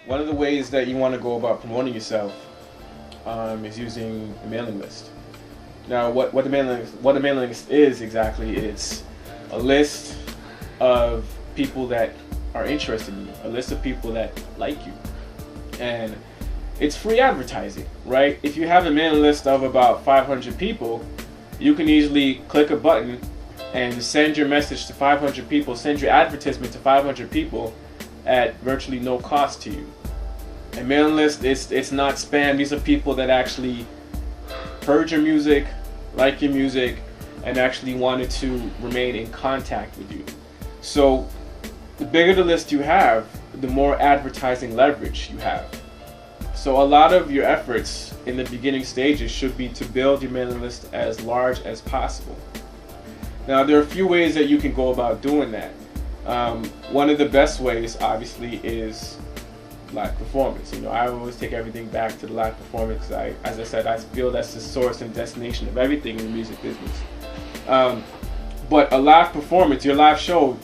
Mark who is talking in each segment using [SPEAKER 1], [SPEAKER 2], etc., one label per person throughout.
[SPEAKER 1] one of the ways that you want to go about promoting yourself is using a mailing list. Now, what a mailing list is exactly? It's a list of people that are interested in you, a list of people that like you, and it's free advertising, right? If you have a mailing list of about 500 people, you can easily click a button and send your message to 500 people, send your advertisement to 500 people at virtually no cost to you. A mailing list, it's not spam. These are people that actually heard your music, like your music, and actually wanted to remain in contact with you. So the bigger the list you have, the more advertising leverage you have. So a lot of your efforts in the beginning stages should be to build your mailing list as large as possible. Now, there are a few ways that you can go about doing that. One of the best ways, obviously, is live performance. You know, I always take everything back to the live performance. As I said, I feel that's the source and destination of everything in the music business. But a live performance, your live show,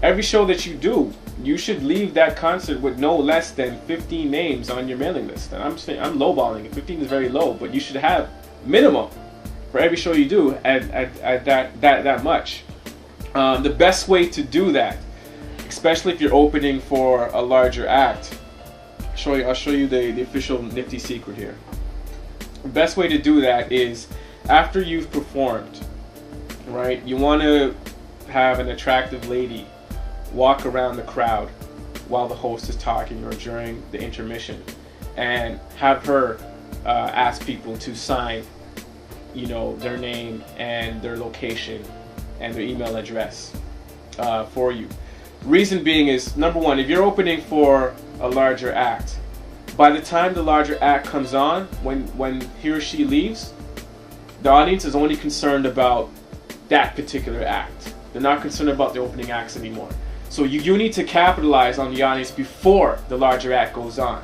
[SPEAKER 1] every show that you do, you should leave that concert with no less than 15 names on your mailing list. And I'm lowballing it. 15 is very low, but you should have minimum for every show you do at that much. The best way to do that, especially if you're opening for a larger act, I'll show you the official nifty secret here. The best way to do that is after you've performed, right? You want to have an attractive lady walk around the crowd while the host is talking or during the intermission, and have her ask people to sign, you know, their name and their location and their email address for you. Reason being is, number one, if you're opening for a larger act, by the time the larger act comes on, when he or she leaves, the audience is only concerned about that particular act. They're not concerned about the opening acts anymore. So you need to capitalize on the audience before the larger act goes on.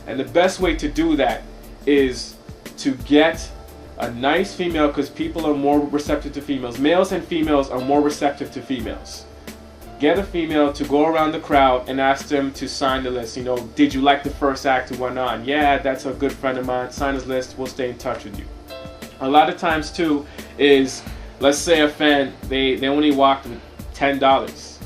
[SPEAKER 1] And the best way to do that is to get a nice female, because people are more receptive to females. Males and females are more receptive to females. Get a female to go around the crowd and ask them to sign the list. You know, did you like the first act who went on? Yeah, that's a good friend of mine. Sign his list. We'll stay in touch with you. A lot of times too is, let's say a fan, they only walked with $10,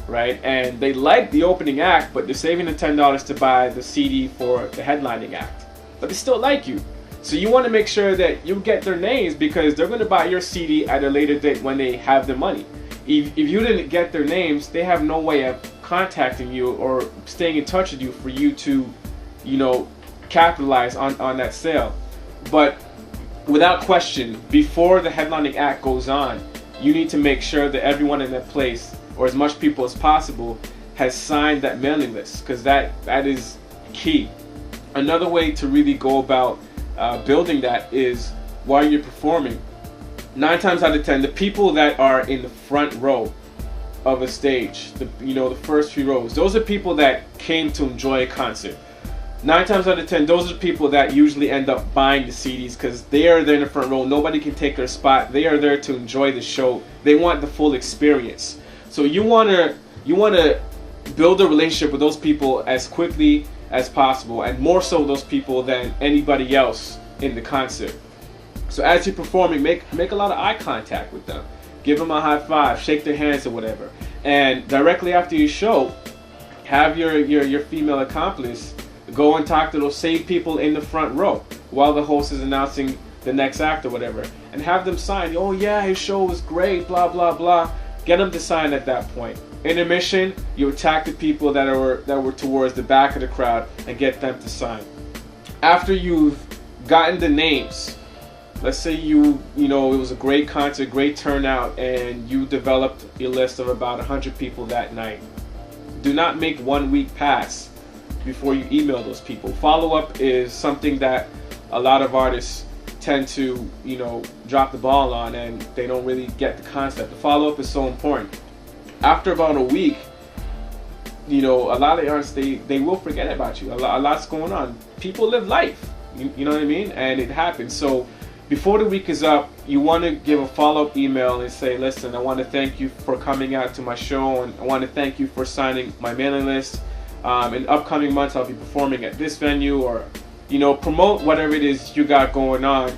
[SPEAKER 1] right? And they like the opening act, but they're saving the $10 to buy the CD for the headlining act. But they still like you. So you want to make sure that you get their names, because they're going to buy your CD at a later date when they have the money. If you didn't get their names, they have no way of contacting you or staying in touch with you for you to, you know, capitalize on that sale. But without question, before the headlining act goes on, you need to make sure that everyone in that place, or as much people as possible, has signed that mailing list, because that is key. Another way to really go about building that is while you're performing. 9 times out of 10, the people that are in the front row of a stage, the first few rows, those are people that came to enjoy a concert. 9 times out of 10, those are people that usually end up buying the CDs, because they are there in the front row. Nobody can take their spot. They are there to enjoy the show. They want the full experience. So you want to build a relationship with those people as quickly as possible, and more so those people than anybody else in the concert. So as you're performing, make a lot of eye contact with them. Give them a high five, shake their hands or whatever. And directly after your show, have your female accomplice go and talk to those same people in the front row while the host is announcing the next act or whatever, and have them sign. Oh yeah, his show was great, blah blah blah. Get them to sign at that point. Intermission, you attack the people that were towards the back of the crowd and get them to sign. After you've gotten the names, let's say it was a great concert, great turnout, and you developed a list of about 100 people that night. Do not make 1 week pass before you email those people. Follow-up is something that a lot of artists tend to, drop the ball on, and they don't really get the concept. The follow-up is so important. After about a week, a lot of artists, they will forget about you. A lot's going on. People live life, you know what I mean? And it happens. So before the week is up, you want to give a follow-up email and say, listen, I want to thank you for coming out to my show, and I want to thank you for signing my mailing list. In upcoming months, I'll be performing at this venue, or promote whatever it is you got going on,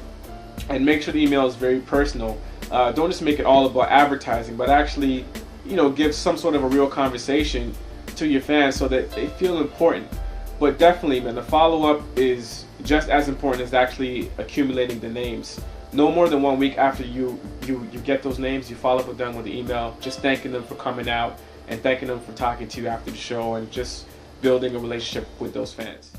[SPEAKER 1] and make sure the email is very personal. Don't just make it all about advertising, but actually, give some sort of a real conversation to your fans so that they feel important. But definitely, man, the follow-up is just as important as actually accumulating the names. No more than 1 week after you get those names, you follow up with them with an email, just thanking them for coming out and thanking them for talking to you after the show, and just building a relationship with those fans.